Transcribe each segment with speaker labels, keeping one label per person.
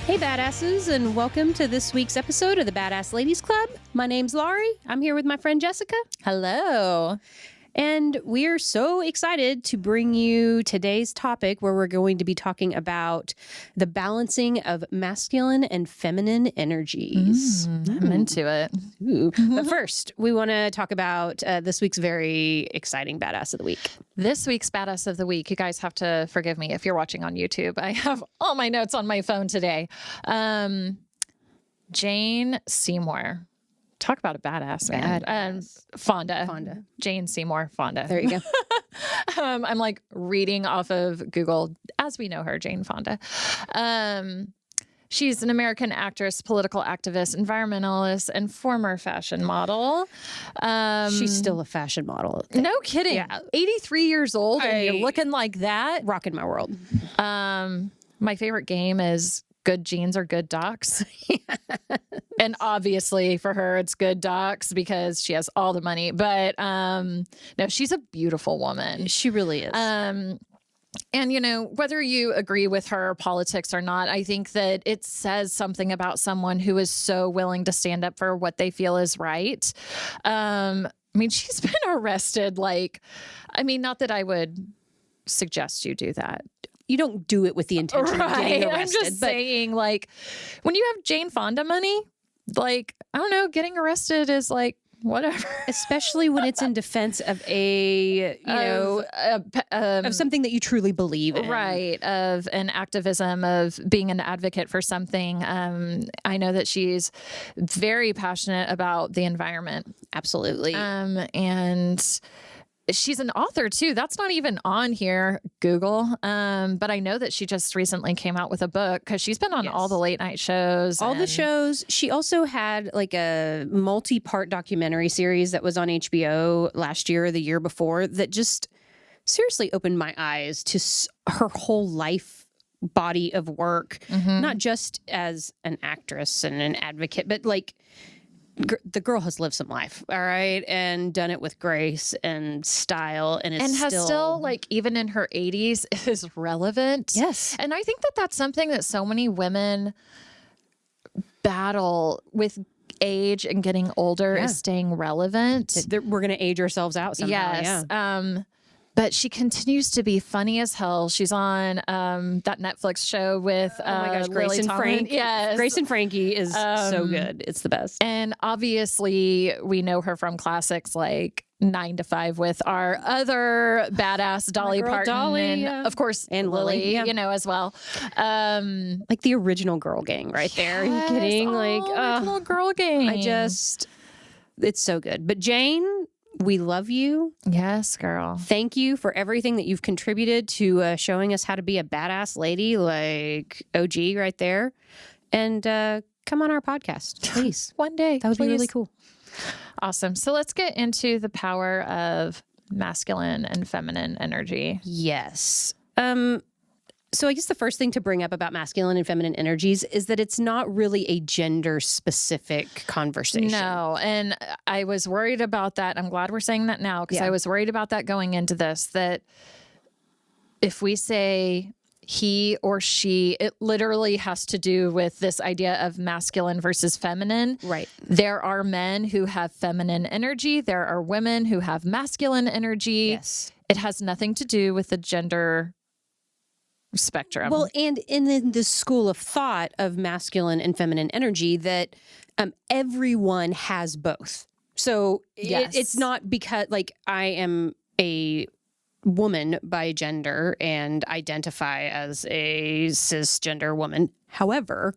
Speaker 1: Hey badasses, and welcome to this week's episode of the Badassladies Club. My name's Laurie. I'm here with my friend Jessica.
Speaker 2: Hello.
Speaker 1: And we're so excited to bring you today's topic where we're going to be talking about the balancing of masculine and feminine energies.
Speaker 2: I'm into it.
Speaker 1: Ooh. But first, we want to talk about this week's very exciting Badass of the Week.
Speaker 2: This week's Badass of the Week, you guys have to forgive me if you're watching on YouTube. I have all my notes on my phone today. Jane Seymour. Talk about a badass, man. Fonda. Jane Seymour Fonda.
Speaker 1: There you go.
Speaker 2: I'm like reading off of Google as we know her, Jane Fonda. She's an American actress, political activist, environmentalist, and former fashion model.
Speaker 1: She's still a fashion model.
Speaker 2: No kidding.
Speaker 1: Yeah.
Speaker 2: 83 years old and you're looking like that.
Speaker 1: Rocking my world.
Speaker 2: My favorite game is Good Jeans or Good Docs. And obviously for her, it's Good Docs because she has all the money. But no, she's a beautiful woman.
Speaker 1: She really is.
Speaker 2: And, you know, whether you agree with her politics or not, I think that it says something about someone who is so willing to stand up for what they feel is right. I mean, she's been arrested. Not that I would suggest you do that.
Speaker 1: You don't do it with the intention of getting arrested.
Speaker 2: I'm just saying, like, when you have Jane Fonda money, like, I don't know, getting arrested is like, whatever.
Speaker 1: Especially when it's in defense of of something that you truly believe in.
Speaker 2: Right. Of an activism, of being an advocate for something. I know that she's very passionate about the environment.
Speaker 1: Absolutely.
Speaker 2: And she's an author too. That's not even on here, Google. But I know that she just recently came out with a book because she's been on all the late night shows.
Speaker 1: All the shows. She also had like a multi-part documentary series that was on HBO last year or the year before that just seriously opened my eyes to her whole life body of work, not just as an actress and an advocate, but like the girl has lived some life, all right, and done it with grace and style, and
Speaker 2: has still like, even in her 80s, is relevant.
Speaker 1: Yes,
Speaker 2: and I think that that's something that so many women battle with. Age and getting older is staying relevant.
Speaker 1: We're going to age ourselves out somehow.
Speaker 2: Yes. But she continues to be funny as hell. She's on that Netflix show with
Speaker 1: Grace and Frank.
Speaker 2: Yes.
Speaker 1: Grace and Frankie is so good. It's the best.
Speaker 2: And obviously we know her from classics like 9 to 5 with our other badass Dolly Parton.
Speaker 1: Dolly,
Speaker 2: and of course,
Speaker 1: and Lily,
Speaker 2: you know, as well.
Speaker 1: Like the original girl gang right there.
Speaker 2: Yes,
Speaker 1: Are you kidding?
Speaker 2: original girl gang.
Speaker 1: It's so good. But Jane, we love you.
Speaker 2: Yes, girl.
Speaker 1: Thank you for everything that you've contributed to showing us how to be a badass lady, like OG right there. And come on our podcast, please.
Speaker 2: One day.
Speaker 1: That would be really cool.
Speaker 2: Awesome. So let's get into the power of masculine and feminine energy.
Speaker 1: Yes. So I guess the first thing to bring up about masculine and feminine energies is that it's not really a gender-specific conversation.
Speaker 2: No, and I was worried about that. I'm glad we're saying that now because I was worried about that going into this, that if we say he or she, it literally has to do with this idea of masculine versus feminine.
Speaker 1: Right.
Speaker 2: There are men who have feminine energy. There are women who have masculine energy.
Speaker 1: Yes.
Speaker 2: It has nothing to do with the gender spectrum.
Speaker 1: Well, and in the school of thought of masculine and feminine energy that everyone has both. So it's not because like I am a woman by gender and identify as a cisgender woman. However,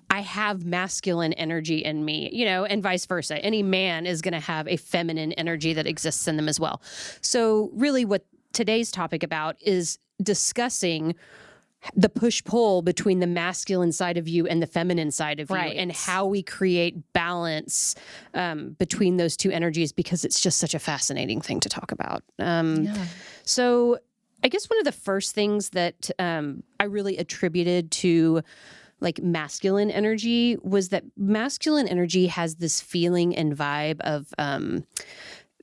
Speaker 1: I have masculine energy in me, you know, and vice versa. Any man is going to have a feminine energy that exists in them as well. So really what today's topic about is discussing the push-pull between the masculine side of you and the feminine side of you, and how we create balance between those two energies, because it's just such a fascinating thing to talk about. So I guess one of the first things that I really attributed to like masculine energy was that masculine energy has this feeling and vibe of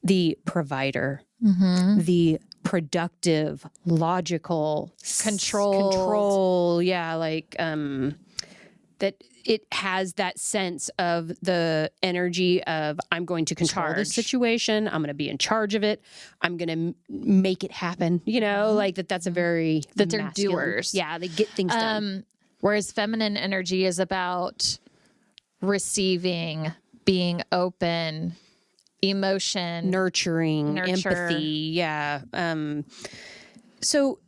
Speaker 1: the provider, the productive, logical
Speaker 2: control.
Speaker 1: Yeah. Like, that it has that sense of the energy of I'm going to control this situation. I'm going to be in charge of it. I'm going to make it happen. Like that's a very
Speaker 2: that they're
Speaker 1: masculine.
Speaker 2: doers.
Speaker 1: Yeah, they get things done.
Speaker 2: Whereas feminine energy is about receiving, being open, emotion,
Speaker 1: nurturing, empathy. Yeah. So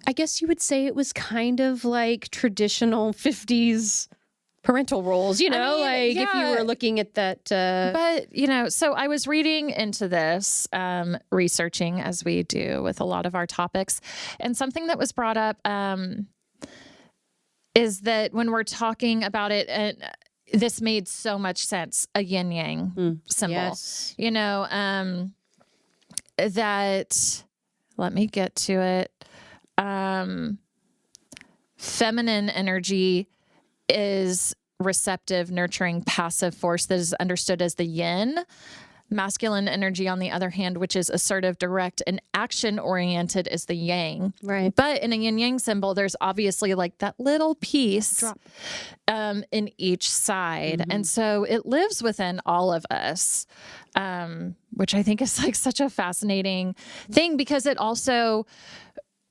Speaker 1: I guess you would say it was kind of like traditional 50s parental roles, if you were looking at that.
Speaker 2: But, so I was reading into this, researching as we do with a lot of our topics. And something that was brought up is that when we're talking about it, this made so much sense, a yin yang symbol,
Speaker 1: yes.
Speaker 2: That, let me get to it. Feminine energy is receptive, nurturing, passive force that is understood as the yin. Masculine energy, on the other hand, which is assertive, direct, and action-oriented, is the yang.
Speaker 1: Right.
Speaker 2: But in a yin-yang symbol, there's obviously like that little piece in each side. Mm-hmm. And so it lives within all of us, which I think is like such a fascinating thing, because it also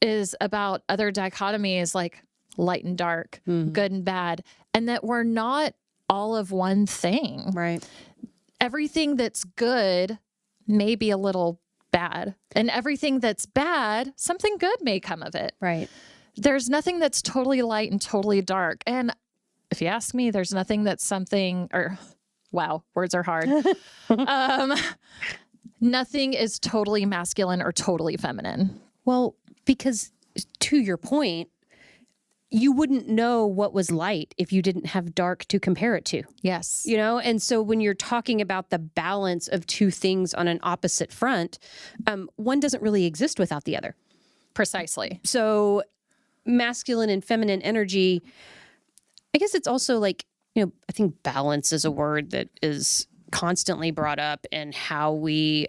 Speaker 2: is about other dichotomies like light and dark, good and bad, and that we're not all of one thing.
Speaker 1: Right.
Speaker 2: Everything that's good may be a little bad, and everything that's bad, something good may come of it.
Speaker 1: Right.
Speaker 2: There's nothing that's totally light and totally dark. And if you ask me, there's nothing that's wow, words are hard. Nothing is totally masculine or totally feminine.
Speaker 1: Well, because to your point, you wouldn't know what was light if you didn't have dark to compare it to.
Speaker 2: Yes.
Speaker 1: And so when you're talking about the balance of two things on an opposite front, one doesn't really exist without the other.
Speaker 2: Precisely.
Speaker 1: So masculine and feminine energy, I guess it's also like, I think balance is a word that is constantly brought up in how we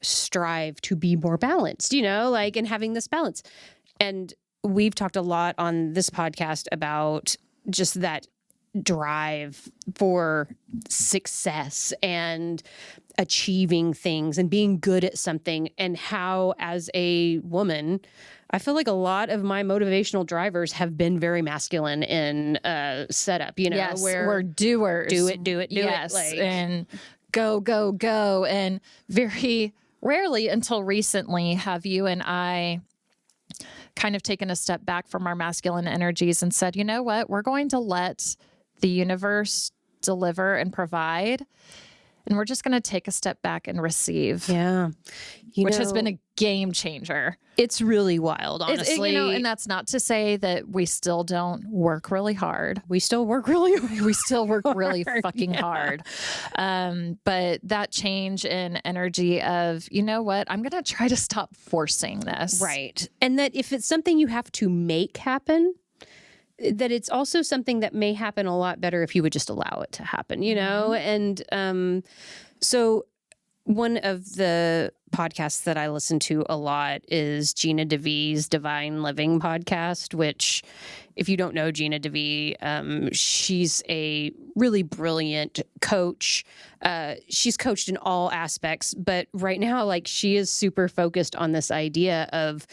Speaker 1: strive to be more balanced, and having this balance. And we've talked a lot on this podcast about just that drive for success and achieving things and being good at something, and how, as a woman, I feel like a lot of my motivational drivers have been very masculine in setup,
Speaker 2: yes,
Speaker 1: where
Speaker 2: we're doers.
Speaker 1: Do it.
Speaker 2: Yes, and go, go, go. And very rarely until recently have you and I kind of taken a step back from our masculine energies and said, you know what, we're going to let the universe deliver and provide. And we're just going to take a step back and receive.
Speaker 1: Yeah.
Speaker 2: Which has been a game changer.
Speaker 1: It's really wild, honestly.
Speaker 2: And that's not to say that we still don't work really hard.
Speaker 1: We still work really hard.
Speaker 2: We still work really fucking hard. But that change in energy of, you know what, I'm going to try to stop forcing this.
Speaker 1: Right. And that if it's something you have to make happen, that it's also something that may happen a lot better if you would just allow it to happen, And so one of the podcasts that I listen to a lot is Gina DeVee's Divine Living podcast, which, if you don't know Gina DeVee, she's a really brilliant coach. She's coached in all aspects, but right now, she is super focused on this idea of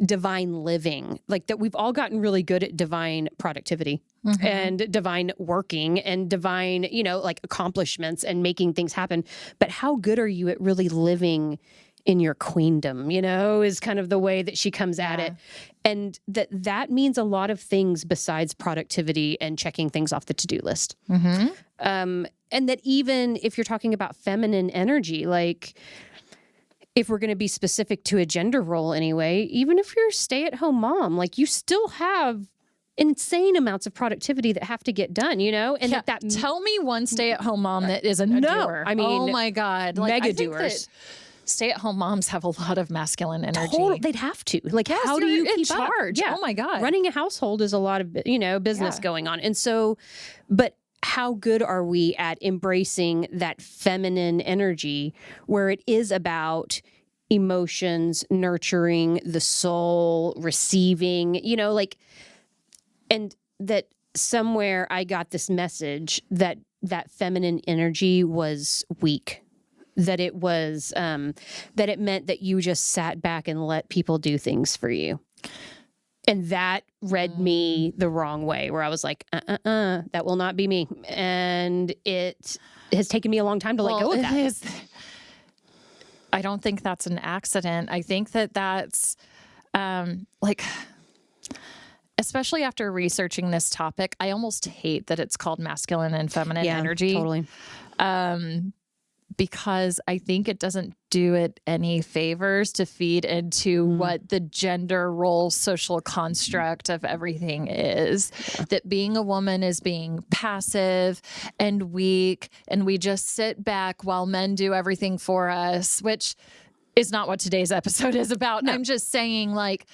Speaker 1: divine living, that we've all gotten really good at divine productivity and divine working and divine, accomplishments and making things happen. But how good are you at really living in your queendom, is kind of the way that she comes at it. And that means a lot of things besides productivity and checking things off the to-do list. And that even if you're talking about feminine energy, if we're going to be specific to a gender role anyway, even if you're a stay-at-home mom, you still have insane amounts of productivity that have to get done, And
Speaker 2: tell me one stay-at-home mom that isn't a doer.
Speaker 1: I mean,
Speaker 2: oh my God.
Speaker 1: Mega doers.
Speaker 2: Stay-at-home moms have a lot of masculine energy.
Speaker 1: They'd have to. How do you keep
Speaker 2: charge?
Speaker 1: Up? Yeah.
Speaker 2: Oh my God.
Speaker 1: Running a household is a lot of, business going on. And so, but how good are we at embracing that feminine energy where it is about emotions, nurturing the soul, receiving, and that somewhere I got this message that feminine energy was weak, that it was, that it meant that you just sat back and let people do things for you. And that read me the wrong way, where I was like, that will not be me. And it has taken me a long time to let go of that.
Speaker 2: I don't think that's an accident. I think that that's especially after researching this topic, I almost hate that it's called masculine and feminine energy.
Speaker 1: Totally.
Speaker 2: Because I think it doesn't do it any favors to feed into what the gender role social construct of everything is. Yeah. That being a woman is being passive and weak, and we just sit back while men do everything for us, which is not what today's episode is about. No. I'm just saying, like,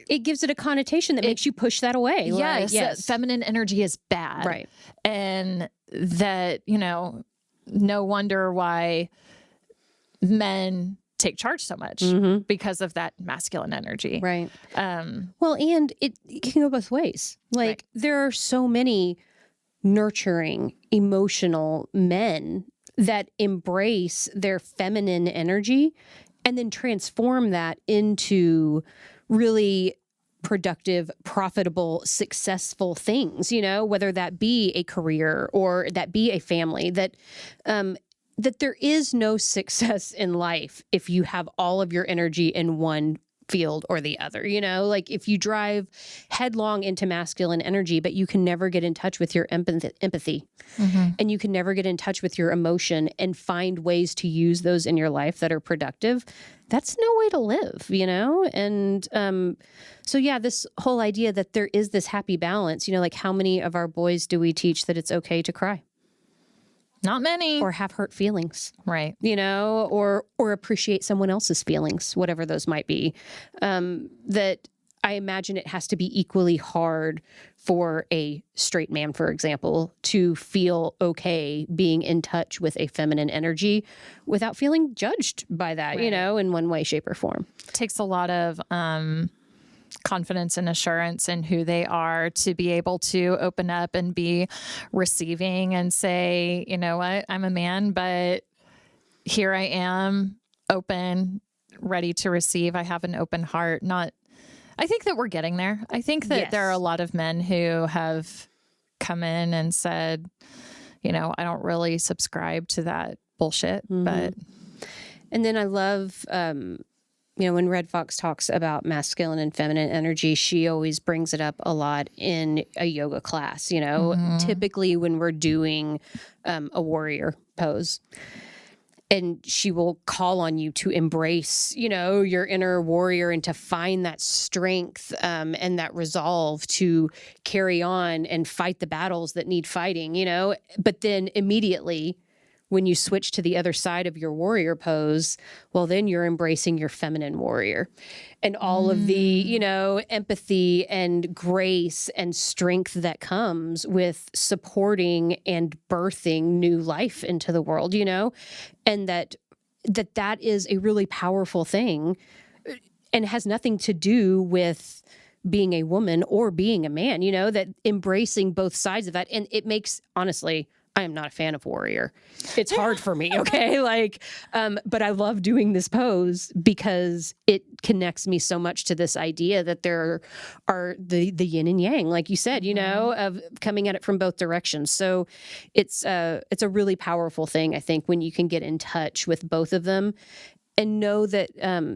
Speaker 1: it gives it a connotation that makes you push that away.
Speaker 2: Yes,
Speaker 1: like, yes.
Speaker 2: Feminine energy is bad.
Speaker 1: Right.
Speaker 2: And that, no wonder why men take charge so much because of that masculine energy.
Speaker 1: Right. Well, and it can go both ways. Like, there are so many nurturing, emotional men that embrace their feminine energy and then transform that into really productive, profitable, successful things, whether that be a career or that be a family, that there is no success in life if you have all of your energy in one field or the other, like if you drive headlong into masculine energy, but you can never get in touch with your empathy and you can never get in touch with your emotion and find ways to use those in your life that are productive. That's no way to live, And so, yeah, this whole idea that there is this happy balance, like how many of our boys do we teach that it's okay to cry?
Speaker 2: Not many.
Speaker 1: Or have hurt feelings.
Speaker 2: Right.
Speaker 1: Or appreciate someone else's feelings, whatever those might be. That I imagine it has to be equally hard for a straight man, for example, to feel okay being in touch with a feminine energy without feeling judged by that, in one way, shape, or form.
Speaker 2: It takes a lot of confidence and assurance in who they are to be able to open up and be receiving and say, you know what, I'm a man, but here I am, open, ready to receive. I have an open heart. I think that we're getting there. I think that there are a lot of men who have come in and said, I don't really subscribe to that bullshit, but.
Speaker 1: And then I love, when Red Fox talks about masculine and feminine energy, she always brings it up a lot in a yoga class, typically when we're doing a warrior pose. And she will call on you to embrace, your inner warrior and to find that strength and that resolve to carry on and fight the battles that need fighting, But then immediately, when you switch to the other side of your warrior pose, well, then you're embracing your feminine warrior and all of the, empathy and grace and strength that comes with supporting and birthing new life into the world, and that is a really powerful thing and has nothing to do with being a woman or being a man, that embracing both sides of that. And it makes, honestly, I am not a fan of warrior. It's hard for me, okay? But I love doing this pose because it connects me so much to this idea that there are the yin and yang, like you said, of coming at it from both directions. So it's a really powerful thing, I think, when you can get in touch with both of them and know that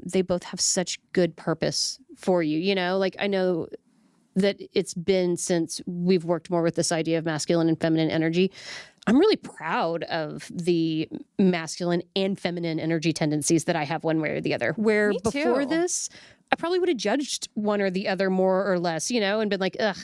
Speaker 1: they both have such good purpose for you. I know that it's been since we've worked more with this idea of masculine and feminine energy. I'm really proud of the masculine and feminine energy tendencies that I have one way or the other. Where before this, I probably would have judged one or the other more or less, and been like, ugh,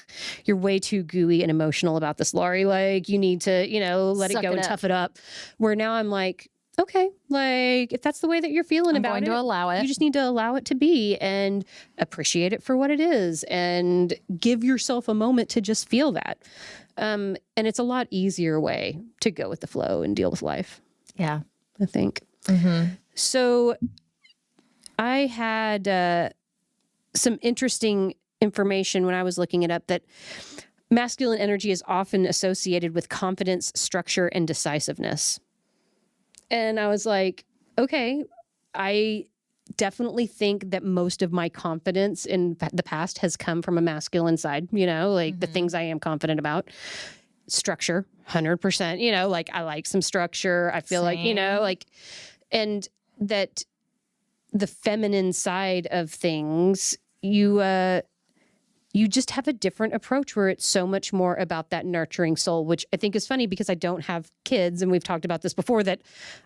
Speaker 1: you're way too gooey and emotional about this, Laurie. Like, you need to, let it go and tough it up. Where now I'm like, okay, if that's the way that you're feeling about it,
Speaker 2: I'm going to allow it.
Speaker 1: You just need to allow it to be and appreciate it for what it is and give yourself a moment to just feel that. And it's a lot easier way to go with the flow and deal with life.
Speaker 2: Yeah,
Speaker 1: I think. Mm-hmm. So I had some interesting information when I was looking it up that masculine energy is often associated with confidence, structure, and decisiveness. And I was like, okay, I definitely think that most of my confidence in the past has come from a masculine side, the things I am confident about. Structure, 100%, I like some structure. I feel like, and that the feminine side of things, you just have a different approach where it's so much more about that nurturing soul, which I think is funny because I don't have kids. And we've talked about this before, that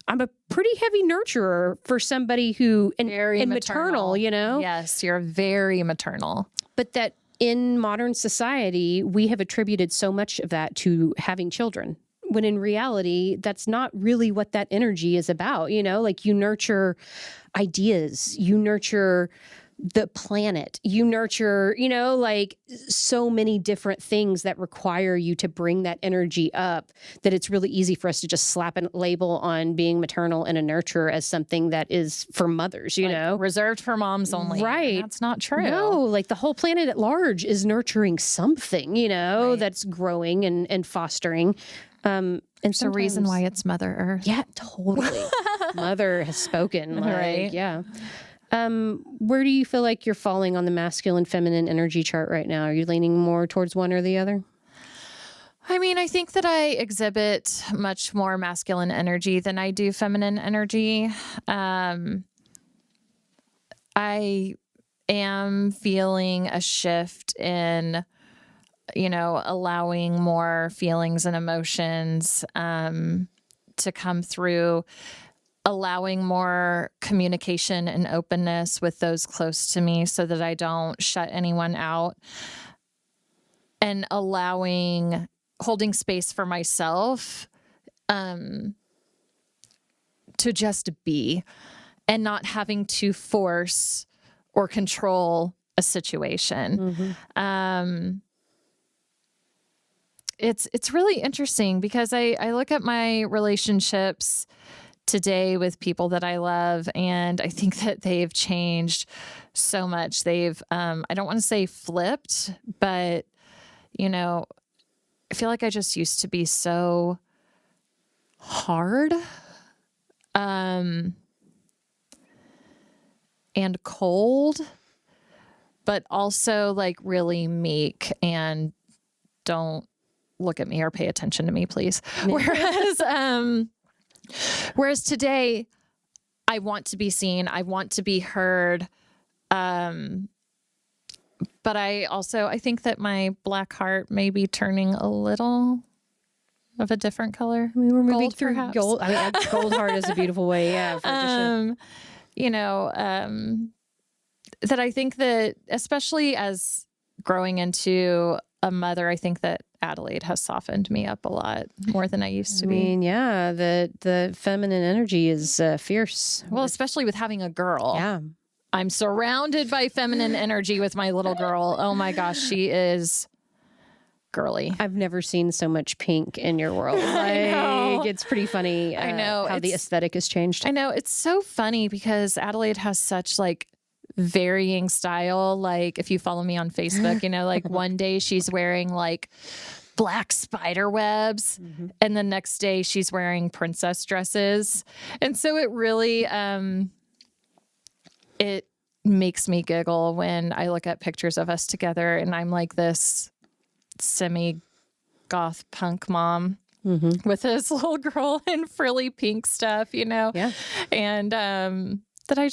Speaker 1: I'm a pretty heavy nurturer for somebody who, and maternal,
Speaker 2: Yes, you're very maternal.
Speaker 1: But that in modern society, we have attributed so much of that to having children, when in reality, that's not really what that energy is about. You nurture ideas, you nurture the planet, you nurture, so many different things that require you to bring that energy up, that it's really easy for us to just slap a label on being maternal and a nurturer as something that is for mothers,
Speaker 2: reserved for moms only.
Speaker 1: Right.
Speaker 2: And that's not true.
Speaker 1: No, the whole planet at large is nurturing something, that's growing and fostering. And
Speaker 2: it's the reason why it's Mother Earth.
Speaker 1: Yeah, totally. Mother has spoken.
Speaker 2: Right.
Speaker 1: Yeah. Where do you feel like you're falling on the masculine, feminine energy chart right now? Are you leaning more towards one or the other?
Speaker 2: I mean, I think that I exhibit much more masculine energy than I do feminine energy. I am feeling a shift in, allowing more feelings and emotions to come through, allowing more communication and openness with those close to me so that I don't shut anyone out, and holding space for myself to just be, and not having to force or control a situation. Mm-hmm. It's really interesting because I look at my relationships today with people that I love, and I think that they've changed so much. They've, I don't want to say flipped, but, I feel like I just used to be so hard, and cold, but also really meek and don't look at me or pay attention to me, please. Whereas today, I want to be seen. I want to be heard. But I think that my black heart may be turning a little of a different color.
Speaker 1: I mean, we're moving through gold. Gold heart is a beautiful way. Yeah.
Speaker 2: That I think that, especially as growing into a mother, I think that Adelaide has softened me up a lot more than I used to be.
Speaker 1: I mean, yeah, the feminine energy is fierce.
Speaker 2: Well, especially with having a girl.
Speaker 1: Yeah.
Speaker 2: I'm surrounded by feminine energy with my little girl. Oh my gosh, she is girly.
Speaker 1: I've never seen so much pink in your world.
Speaker 2: I know.
Speaker 1: It's pretty funny.
Speaker 2: I know
Speaker 1: how the aesthetic has changed.
Speaker 2: I know. It's so funny because Adelaide has such varying style. If you follow me on Facebook, one day she's wearing black spider webs, mm-hmm. and the next day she's wearing princess dresses. And so it really, it makes me giggle when I look at pictures of us together and I'm like this semi-goth punk mom, mm-hmm. with this little girl in frilly pink stuff,
Speaker 1: Yeah.
Speaker 2: And that I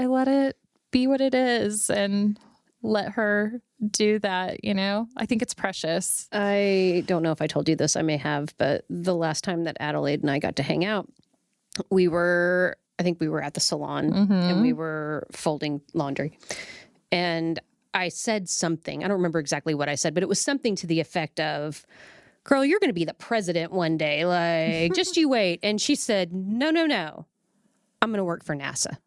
Speaker 2: let it be what it is and let her do that, I think it's precious.
Speaker 1: I don't know if I told you this, I may have, but the last time that Adelaide and I got to hang out, I think we were at the salon, mm-hmm. and we were folding laundry. And I said something, I don't remember exactly what I said, but it was something to the effect of, girl, you're going to be the president one day. Just you wait. And she said, no, I'm going to work for NASA.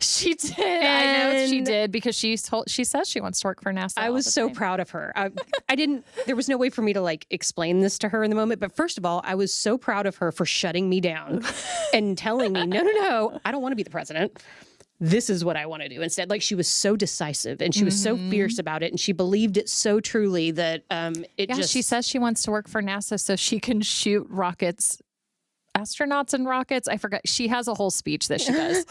Speaker 2: She did. I know she did because she says she wants to work for NASA.
Speaker 1: I was so proud of her. There was no way for me to explain this to her in the moment. But first of all, I was so proud of her for shutting me down and telling me, no, I don't want to be the president. this is what I want to do instead. Like, she was so decisive and she was so fierce about it, and she believed it so truly that
Speaker 2: she says she wants to work for NASA so she can shoot rockets, astronauts and rockets. I forgot. She has a whole speech that she does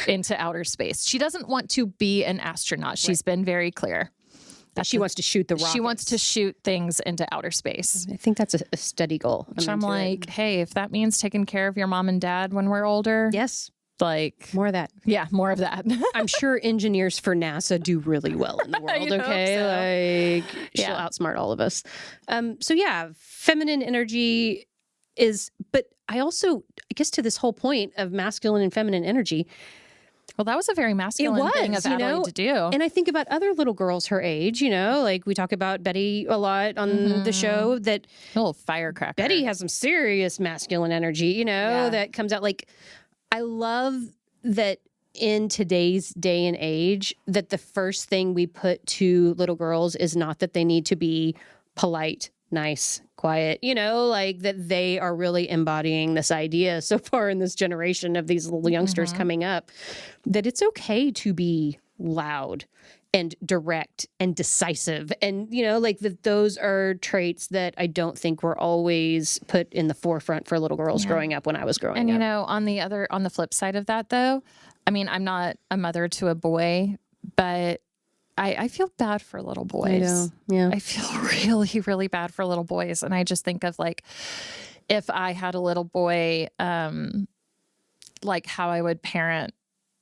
Speaker 2: into outer space. She doesn't want to be an astronaut. She's been very clear.
Speaker 1: She wants to shoot the rockets.
Speaker 2: She wants to shoot things into outer space.
Speaker 1: I think that's a steady goal.
Speaker 2: I'm like, hey, if that means taking care of your mom and dad when we're older.
Speaker 1: Yes.
Speaker 2: Like
Speaker 1: more of that.
Speaker 2: Yeah, more of that.
Speaker 1: I'm sure engineers for NASA do really well in the world. Okay. So. Like, she'll outsmart all of us. So yeah, feminine energy but I guess to this whole point of masculine and feminine energy.
Speaker 2: Well, that was a very masculine thing of Adelaide to do.
Speaker 1: And I think about other little girls her age, like we talk about Betty a lot on the show, that
Speaker 2: a little firecracker.
Speaker 1: Betty has some serious masculine energy, that comes out. Like, I love that in today's day and age, that the first thing we put to little girls is not that they need to be polite, nice, quiet, like that they are really embodying this idea so far in this generation of these little youngsters coming up, that it's okay to be loud and direct and decisive. And, like that those are traits that I don't think were always put in the forefront for little girls growing up when I was growing up.
Speaker 2: And, on the flip side of that, though, I mean, I'm not a mother to a boy, but I feel bad for little boys.
Speaker 1: I know. Yeah.
Speaker 2: I feel really, really bad for little boys. And I just think of like, if I had a little boy, like how I would parent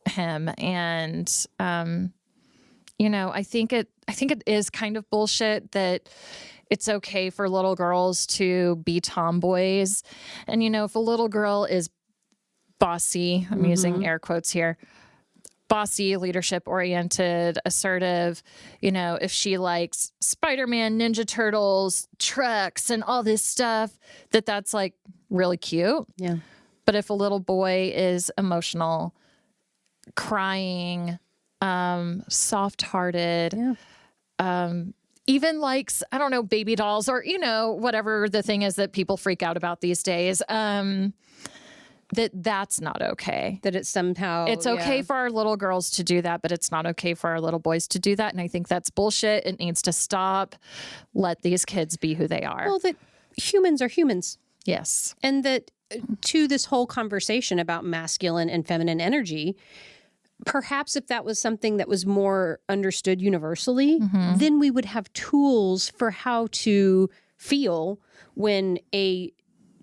Speaker 2: him. And, I think it is kind of bullshit that it's okay for little girls to be tomboys. And, if a little girl is bossy, I'm using air quotes here, bossy, leadership oriented, assertive, if she likes Spider-Man, Ninja Turtles, trucks, and all this stuff, that's like really cute.
Speaker 1: Yeah.
Speaker 2: But if a little boy is emotional, crying, soft-hearted, even likes, I don't know, baby dolls or, whatever the thing is that people freak out about these days, that's not okay.
Speaker 1: That it's somehow...
Speaker 2: It's okay for our little girls to do that, but it's not okay for our little boys to do that. And I think that's bullshit. It needs to stop. Let these kids be who they are.
Speaker 1: Well, that humans are humans.
Speaker 2: Yes.
Speaker 1: And that to this whole conversation about masculine and feminine energy, perhaps if that was something that was more understood universally, then we would have tools for how to feel when a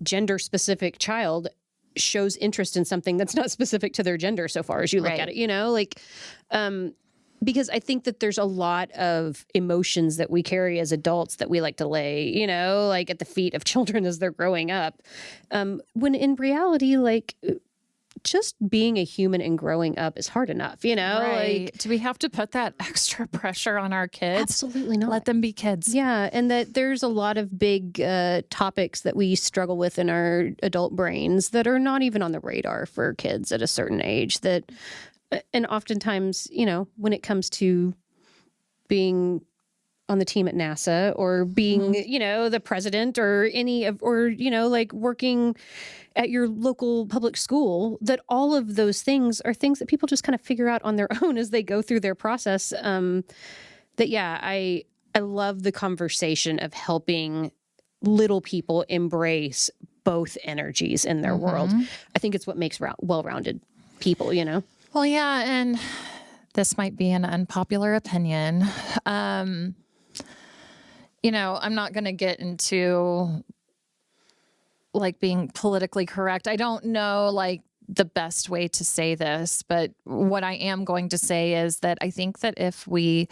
Speaker 1: gender-specific child shows interest in something that's not specific to their gender so far as you look at it, because I think that there's a lot of emotions that we carry as adults that we like to lay, like at the feet of children as they're growing up. When in reality, like, just being a human and growing up is hard enough,
Speaker 2: Right.
Speaker 1: Like,
Speaker 2: do we have to put that extra pressure on our kids?
Speaker 1: Absolutely not.
Speaker 2: Let them be kids.
Speaker 1: Yeah. And that there's a lot of big topics that we struggle with in our adult brains that are not even on the radar for kids at a certain age, and oftentimes, when it comes to being on the team at NASA or being, the president or like working at your local public school, that all of those things are things that people just kind of figure out on their own as they go through their process. I love the conversation of helping little people embrace both energies in their world. I think it's what makes well-rounded people,
Speaker 2: Well, yeah. And this might be an unpopular opinion. I'm not going to get into like being politically correct. I don't know like the best way to say this, but what I am going to say is that I think that if we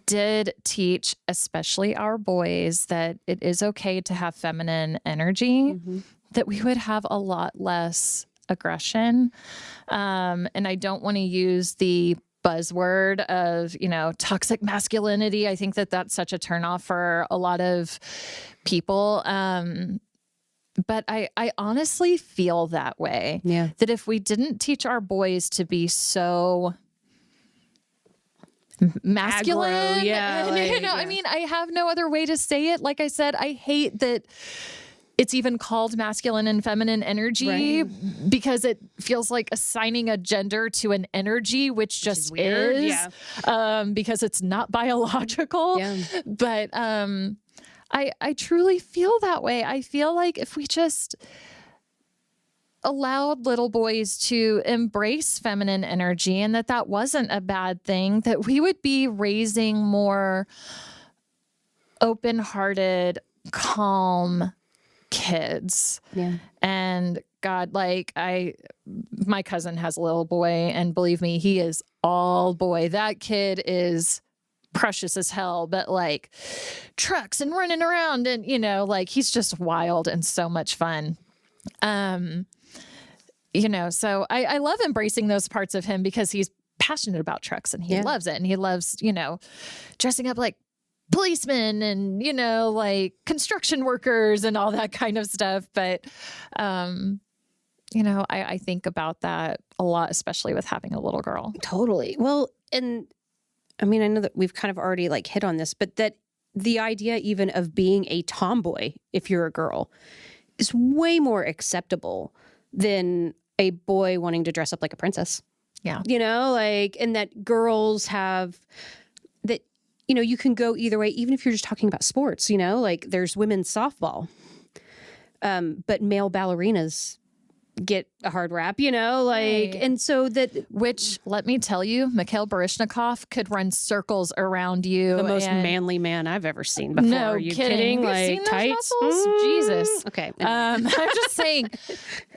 Speaker 2: did teach, especially our boys, that it is okay to have feminine energy, that we would have a lot less aggression. And I don't want to use the buzzword of, toxic masculinity. I think that that's such a turnoff for a lot of people. But I honestly feel that way.
Speaker 1: Yeah.
Speaker 2: That if we didn't teach our boys to be so masculine,
Speaker 1: aggro,
Speaker 2: I mean, I have no other way to say it. Like I said, I hate that it's even called masculine and feminine energy because it feels like assigning a gender to an energy, which just
Speaker 1: weird.
Speaker 2: is, because it's not biological. Yeah. But I truly feel that way. I feel like if we just allowed little boys to embrace feminine energy and that wasn't a bad thing, that we would be raising more open-hearted, calm kids. Yeah. And God, like my cousin has a little boy, and believe me, he is all boy. That kid is precious as hell, but like trucks and running around and, you know, like he's just wild and so much fun. You know, so I love embracing those parts of him because he's passionate about trucks and he loves it. And he loves, you know, dressing up like policemen and, you know, like construction workers and all that kind of stuff. But, you know, I think about that a lot, especially with having a little girl.
Speaker 1: Totally. Well, and I mean, I know that we've kind of already like hit on this, but that the idea even of being a tomboy, if you're a girl, is way more acceptable than a boy wanting to dress up like a princess.
Speaker 2: Yeah.
Speaker 1: You know, like, and that girls have that, you know, you can go either way, even if you're just talking about sports, you know, like there's women's softball, but male ballerinas get a hard rap, you know, like, and so that,
Speaker 2: which let me tell you, Mikhail Baryshnikov could run circles around you.
Speaker 1: The most manly man I've ever seen before.
Speaker 2: No,
Speaker 1: Are you
Speaker 2: kidding?
Speaker 1: Like tights?
Speaker 2: Jesus.
Speaker 1: Okay.
Speaker 2: I'm just saying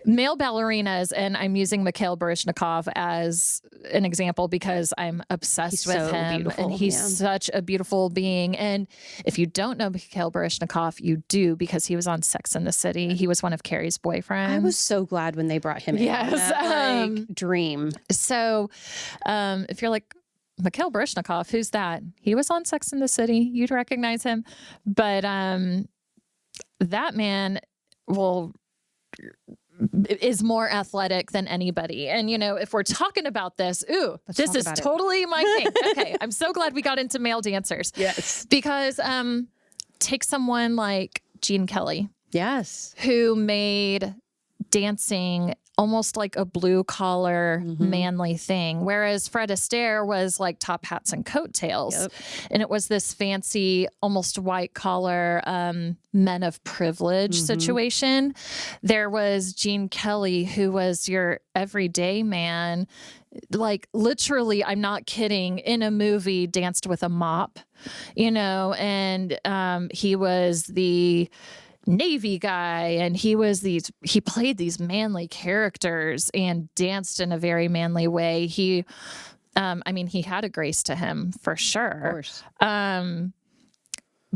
Speaker 2: male ballerinas, and I'm using Mikhail Baryshnikov as an example because I'm obsessed with him. Beautiful. And he's such a beautiful being. And if you don't know Mikhail Baryshnikov, you do, because he was on Sex and the City. He was one of Carrie's boyfriends.
Speaker 1: I was so glad when they brought him in.
Speaker 2: Yes.
Speaker 1: That, like, dream.
Speaker 2: So if you're like, Mikhail Baryshnikov, who's that? He was on Sex and the City. You'd recognize him. But that man is more athletic than anybody. And, you know, if we're talking about this, this is totally my thing. Okay. I'm so glad we got into male dancers.
Speaker 1: Yes.
Speaker 2: Because take someone like Gene Kelly.
Speaker 1: Yes.
Speaker 2: Who made dancing almost like a blue collar manly thing. Whereas Fred Astaire was like top hats and coattails. Yep. And it was this fancy, almost white collar, men of privilege situation. There was Gene Kelly, who was your everyday man. Like literally, I'm not kidding, in a movie danced with a mop, you know, and he was the Navy guy, and he played these manly characters and danced in a very manly way. He had a grace to him for sure.
Speaker 1: Of course.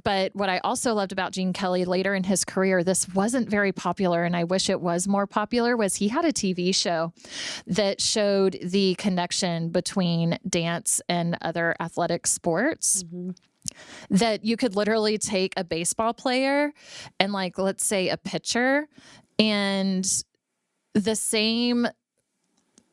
Speaker 2: But what I also loved about Gene Kelly later in his career, this wasn't very popular, and I wish it was more popular, was he had a TV show that showed the connection between dance and other athletic sports. That you could literally take a baseball player and, like, let's say a pitcher, and the same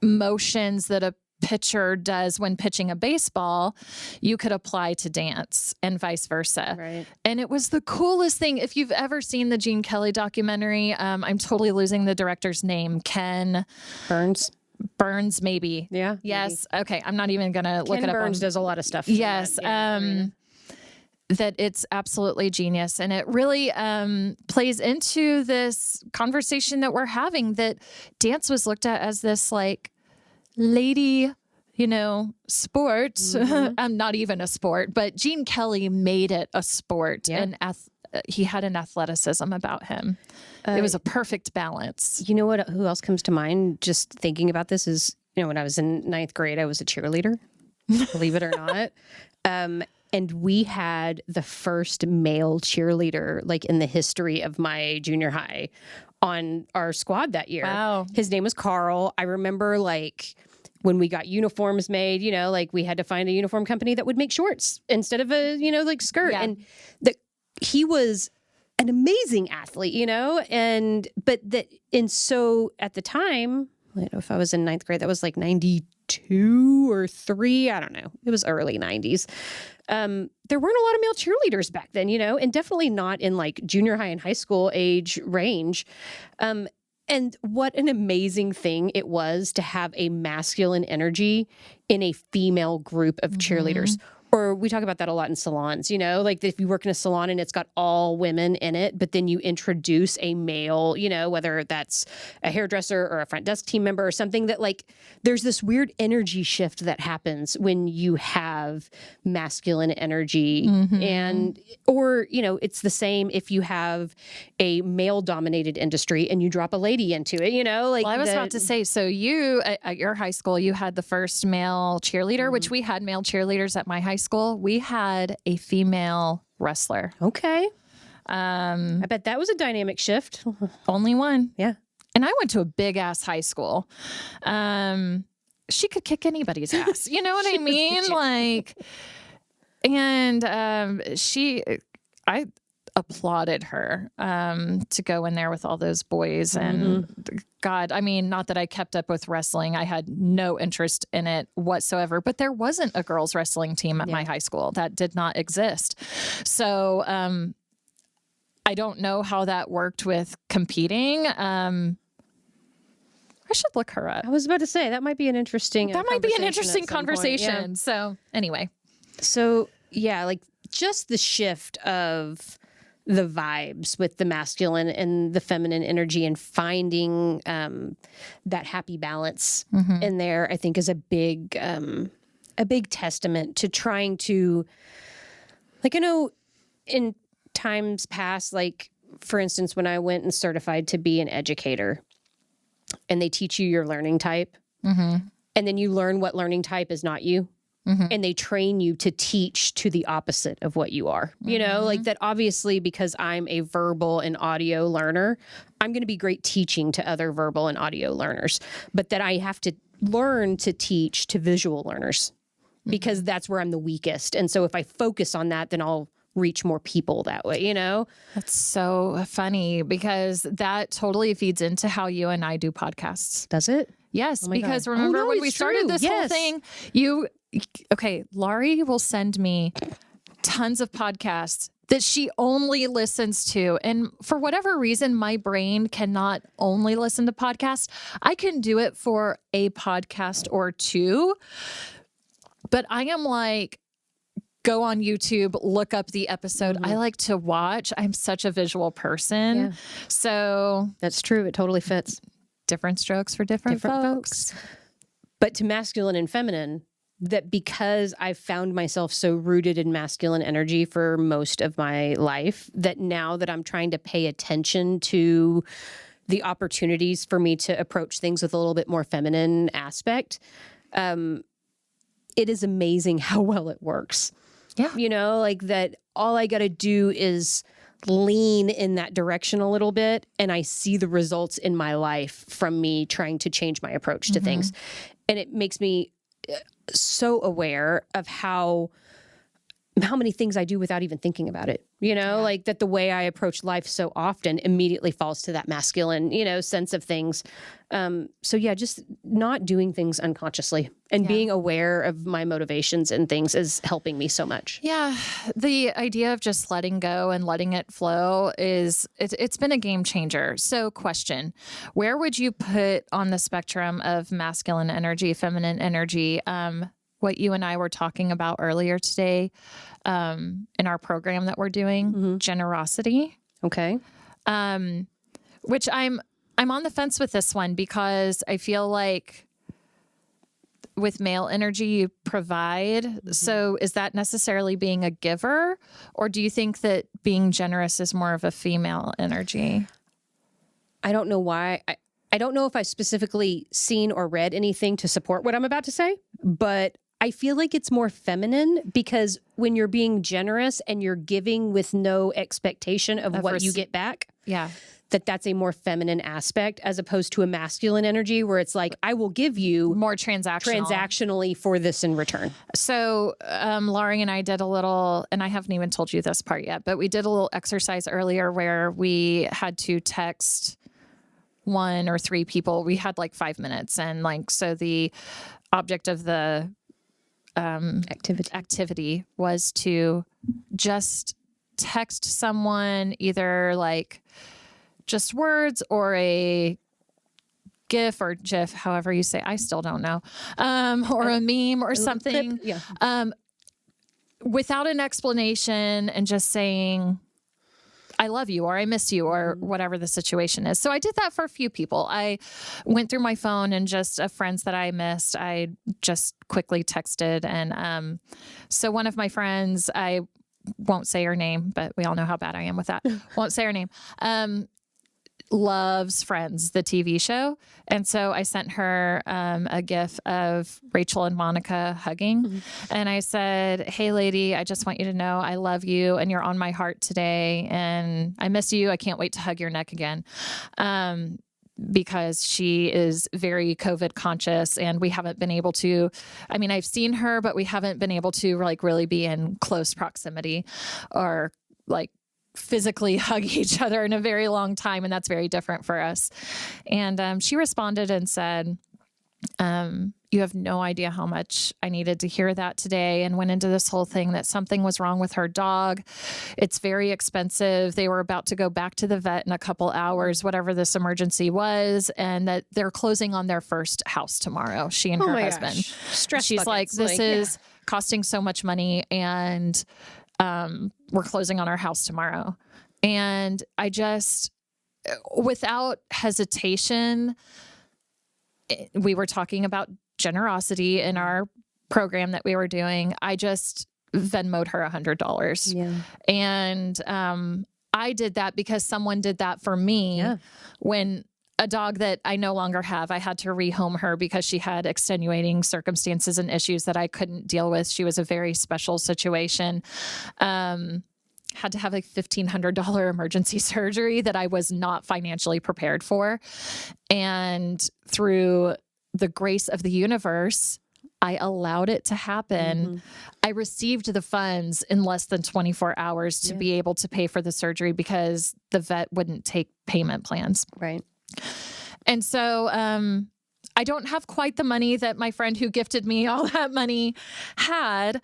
Speaker 2: motions that a pitcher does when pitching a baseball, you could apply to dance and vice versa.
Speaker 1: Right.
Speaker 2: And it was the coolest thing. If you've ever seen the Gene Kelly documentary, I'm totally losing the director's name. Ken Burns, maybe.
Speaker 1: Yeah.
Speaker 2: Yes. Maybe. Okay. I'm not even going to look it up.
Speaker 1: Ken Burns does a lot of stuff.
Speaker 2: Yes. That it's absolutely genius. And it really plays into this conversation that we're having, that dance was looked at as this like lady, you know, sport. Not even a sport, but Gene Kelly made it a sport. Yeah. And he had an athleticism about him. It was a perfect balance.
Speaker 1: You know what? Who else comes to mind just thinking about this is, you know, when I was in 9th grade, I was a cheerleader, believe it or not. And we had the first male cheerleader, like, in the history of my junior high on our squad that year.
Speaker 2: Wow.
Speaker 1: His name was Carl. I remember, like, when we got uniforms made, you know, like, we had to find a uniform company that would make shorts instead of a, you know, like, skirt. Yeah. And he was an amazing athlete, you know, so at the time, I don't know if I was in 9th grade, that was like 92 2 or 3. I don't know. It was early 90s. There weren't a lot of male cheerleaders back then, and definitely not in like junior high and high school age range. And what an amazing thing it was to have a masculine energy in a female group of cheerleaders. Or we talk about that a lot in salons, like if you work in a salon and it's got all women in it, but then you introduce a male, whether that's a hairdresser or a front desk team member or something, that like there's this weird energy shift that happens when you have masculine energy. And, or, it's the same if you have a male dominated industry and you drop a lady into it, like.
Speaker 2: Well, I was about to say, so you, at your high school, you had the first male cheerleader, which we had male cheerleaders at my high school. We had a female wrestler.
Speaker 1: Okay. I bet that was a dynamic shift.
Speaker 2: Only one.
Speaker 1: Yeah.
Speaker 2: And I went to a big ass high school. She could kick anybody's ass. You know what I mean? Like, and I applauded her to go in there with all those boys. And God, I mean, not that I kept up with wrestling. I had no interest in it whatsoever, but there wasn't a girls wrestling team at my high school. That did not exist. So I don't know how that worked with competing. I should look her up.
Speaker 1: I was about to say that might be an interesting
Speaker 2: conversation.
Speaker 1: Yeah.
Speaker 2: So anyway.
Speaker 1: So yeah, like just the shift of the vibes with the masculine and the feminine energy and finding that happy balance in there, I think is a big testament to trying to, like, I know in times past, like for instance, when I went and certified to be an educator and they teach you your learning type and then you learn what learning type is not you. And they train you to teach to the opposite of what you are, like that. Obviously, because I'm a verbal and audio learner, I'm going to be great teaching to other verbal and audio learners, but that I have to learn to teach to visual learners because that's where I'm the weakest. And so if I focus on that, then I'll reach more people that way,
Speaker 2: That's so funny because that totally feeds into how you and I do podcasts.
Speaker 1: Does it?
Speaker 2: Yes,
Speaker 1: Oh
Speaker 2: because
Speaker 1: God.
Speaker 2: remember when we started this whole thing, Laurie will send me tons of podcasts that she only listens to. And for whatever reason, my brain cannot only listen to podcasts. I can do it for a podcast or two, but I am like, go on YouTube, look up the episode. I like to watch. I'm such a visual person.
Speaker 1: Yeah.
Speaker 2: So
Speaker 1: That's true. It totally fits.
Speaker 2: Different strokes for different folks.
Speaker 1: But to masculine and feminine, that because I've found myself so rooted in masculine energy for most of my life, that now that I'm trying to pay attention to the opportunities for me to approach things with a little bit more feminine aspect, it is amazing how well it works.
Speaker 2: Yeah.
Speaker 1: Like that all I got to do is lean in that direction a little bit and I see the results in my life from me trying to change my approach to things. And it makes me so aware of how many things I do without even thinking about it, like that the way I approach life so often immediately falls to that masculine, sense of things. So yeah, just not doing things unconsciously and being aware of my motivations and things is helping me so much.
Speaker 2: Yeah. The idea of just letting go and letting it flow it's been a game changer. So question, where would you put on the spectrum of masculine energy, feminine energy, what you and I were talking about earlier today in our program that we're doing, generosity.
Speaker 1: Okay.
Speaker 2: Which I'm on the fence with this one because I feel like with male energy, you provide. So is that necessarily being a giver? Or do you think that being generous is more of a female energy?
Speaker 1: I don't know why. I don't know if I specifically seen or read anything to support what I'm about to say, but I feel like it's more feminine because when you're being generous and you're giving with no expectation of what you get back, that's a more feminine aspect as opposed to a masculine energy where it's like, I will give you
Speaker 2: more transactionally
Speaker 1: for this in return.
Speaker 2: So Laurie and I did a little, and I haven't even told you this part yet, but we did a little exercise earlier where we had to text 1 or 3 people. We had like 5 minutes. And like, so the object of the activity was to just text someone either like just words or a GIF or GIF, however you say, I still don't know, or a meme or something, without an explanation, and just saying, I love you, or I miss you, or whatever the situation is. So I did that for a few people. I went through my phone and just friends that I missed, I just quickly texted. And so one of my friends, I won't say her name, but we all know how bad I am with that. Won't say her name. Loves Friends, the TV show. And so I sent her a GIF of Rachel and Monica hugging. And I said, hey, lady, I just want you to know I love you and you're on my heart today. And I miss you. I can't wait to hug your neck again. Because she is very COVID conscious and we haven't been able to, I mean, I've seen her, but we haven't been able to like really be in close proximity or like physically hug each other in a very long time. And that's very different for us. And she responded and said, you have no idea how much I needed to hear that today, and went into this whole thing that something was wrong with her dog. It's very expensive. They were about to go back to the vet in a couple hours, whatever this emergency was, and that they're closing on their first house tomorrow, she and her husband.
Speaker 1: Stress
Speaker 2: She's
Speaker 1: buckets,
Speaker 2: like, this is costing so much money, and we're closing on our house tomorrow. And I just, without hesitation, we were talking about generosity in our program that we were doing. I just Venmo'd her $100.
Speaker 1: Yeah.
Speaker 2: And I did that because someone did that for me when a dog that I no longer have, I had to rehome her because she had extenuating circumstances and issues that I couldn't deal with. She was a very special situation. Had to have like $1,500 emergency surgery that I was not financially prepared for. And through the grace of the universe, I allowed it to happen. I received the funds in less than 24 hours to be able to pay for the surgery because the vet wouldn't take payment plans.
Speaker 1: Right.
Speaker 2: And so, I don't have quite the money that my friend who gifted me all that money had.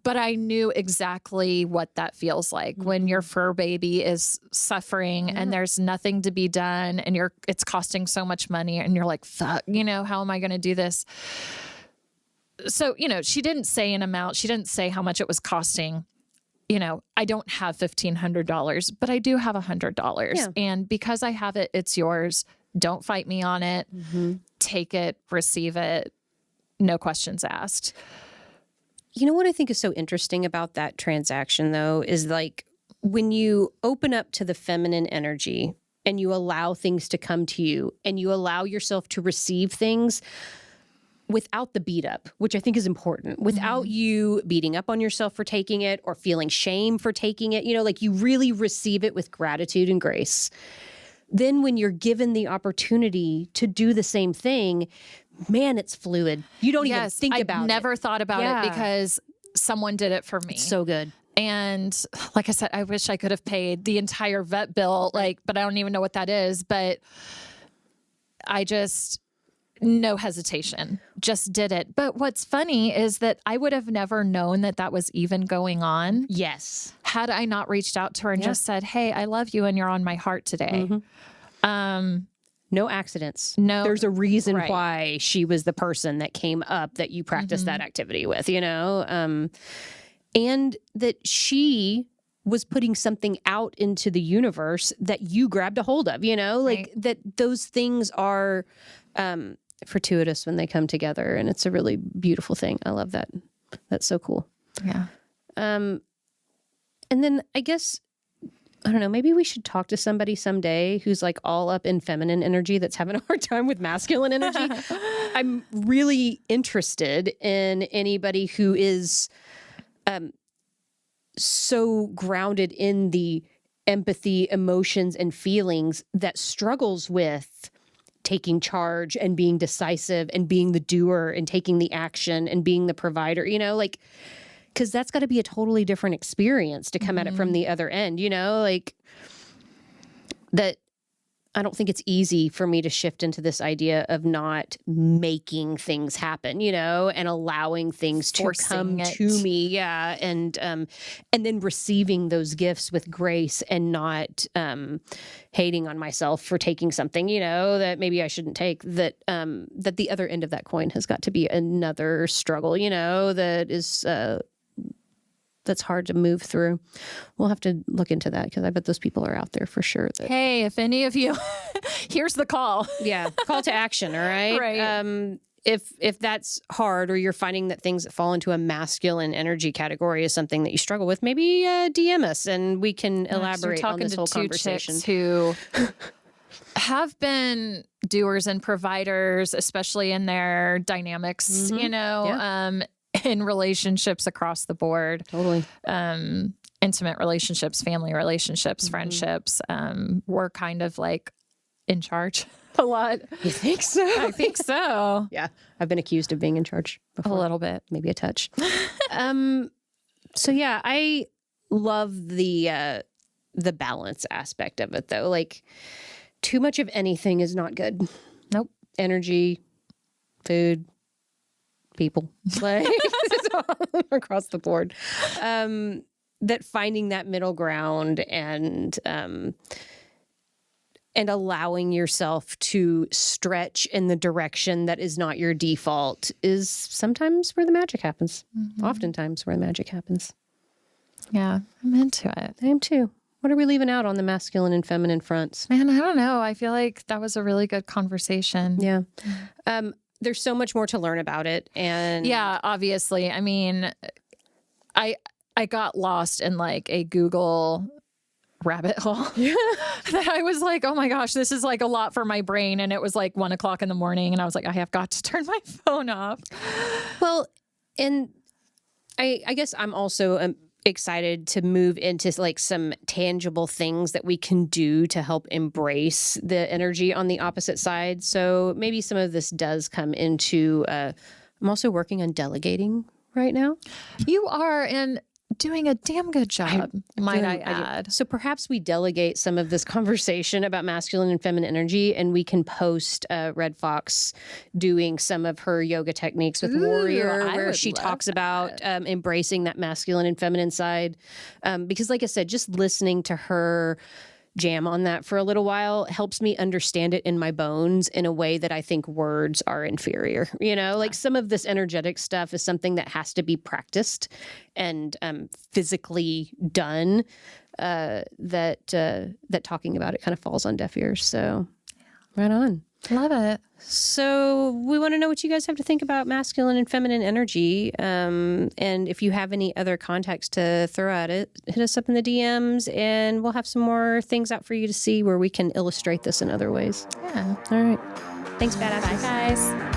Speaker 2: But I knew exactly what that feels like when your fur baby is suffering and there's nothing to be done and it's costing so much money and you're like, fuck, how am I going to do this? So, she didn't say an amount. She didn't say how much it was costing. I don't have $1,500, but I do have $100. Yeah. And because I have it, it's yours. Don't fight me on it. Take it, receive it. No questions asked.
Speaker 1: You know what I think is so interesting about that transaction, though, is like when you open up to the feminine energy and you allow things to come to you and you allow yourself to receive things without the beat up, which I think is important, without you beating up on yourself for taking it or feeling shame for taking it, like you really receive it with gratitude and grace. Then when you're given the opportunity to do the same thing, man, it's fluid. You don't even think about it.
Speaker 2: I never thought about it because someone did it for me.
Speaker 1: It's so good.
Speaker 2: And like I said, I wish I could have paid the entire vet bill, but I don't even know what that is. But I just, no hesitation, just did it. But what's funny is that I would have never known that that was even going on.
Speaker 1: Yes.
Speaker 2: Had I not reached out to her and just said, hey, I love you and you're on my heart today.
Speaker 1: No accidents.
Speaker 2: No.
Speaker 1: There's a reason why she was the person that came up that you practiced that activity with, and that she was putting something out into the universe that you grabbed a hold of, that those things are fortuitous when they come together. And it's a really beautiful thing. I love that. That's so cool.
Speaker 2: Yeah.
Speaker 1: And then I guess, I don't know, maybe we should talk to somebody someday who's like all up in feminine energy that's having a hard time with masculine energy. I'm really interested in anybody who is so grounded in the empathy, emotions, and feelings that struggles with taking charge and being decisive and being the doer and taking the action and being the provider, because that's got to be a totally different experience to come at it from the other end, that I don't think it's easy for me to shift into this idea of not making things happen, and allowing things to come to me. Yeah. And then receiving those gifts with grace and not hating on myself for taking something, that maybe I shouldn't take, that the other end of that coin has got to be another struggle, that is, that's hard to move through. We'll have to look into that because I bet those people are out there for sure.
Speaker 2: Hey, if any of you, here's the call.
Speaker 1: Yeah, call to action. All right.
Speaker 2: Right.
Speaker 1: If that's hard, or you're finding that things that fall into a masculine energy category is something that you struggle with, maybe DM us and we can elaborate on this whole conversation.
Speaker 2: Chicks who have been doers and providers, especially in their dynamics, in relationships across the board.
Speaker 1: Totally.
Speaker 2: Intimate relationships, family relationships, friendships. We're kind of like in charge a lot.
Speaker 1: You think so?
Speaker 2: I think so.
Speaker 1: Yeah. I've been accused of being in charge before.
Speaker 2: A little bit.
Speaker 1: Maybe a touch. So yeah, I love the balance aspect of it though. Like, too much of anything is not good.
Speaker 2: Nope.
Speaker 1: Energy, food, people, like across the board. That finding that middle ground and allowing yourself to stretch in the direction that is not your default is sometimes where the magic happens. Oftentimes where the magic happens.
Speaker 2: Yeah, I'm into it.
Speaker 1: I am too. What are we leaving out on the masculine and feminine fronts?
Speaker 2: Man, I don't know. I feel like that was a really good conversation.
Speaker 1: Yeah. There's so much more to learn about it. And
Speaker 2: yeah, obviously. I mean, I got lost in like a Google rabbit hole that I was like, oh my gosh, this is like a lot for my brain. And it was like 1 o'clock in the morning. And I was like, I have got to turn my phone off.
Speaker 1: Well, and I guess I'm also excited to move into like some tangible things that we can do to help embrace the energy on the opposite side. So maybe some of this does come into, I'm also working on delegating right now.
Speaker 2: You are, and doing a damn good job, might I add.
Speaker 1: So perhaps we delegate some of this conversation about masculine and feminine energy, and we can post Red Fox doing some of her yoga techniques with Warrior, where she talks about embracing that masculine and feminine side. Because like I said, just listening to her jam on that for a little while helps me understand it in my bones in a way that I think words are inferior. Like some of this energetic stuff is something that has to be practiced and physically done, that talking about it kind of falls on deaf ears. So right on.
Speaker 2: Love it.
Speaker 1: So we want to know what you guys have to think about masculine and feminine energy. And if you have any other context to throw at it, hit us up in the DMs and we'll have some more things out for you to see where we can illustrate this in other ways.
Speaker 2: Yeah.
Speaker 1: All right. Thanks, Badassladies.
Speaker 2: Bye, guys.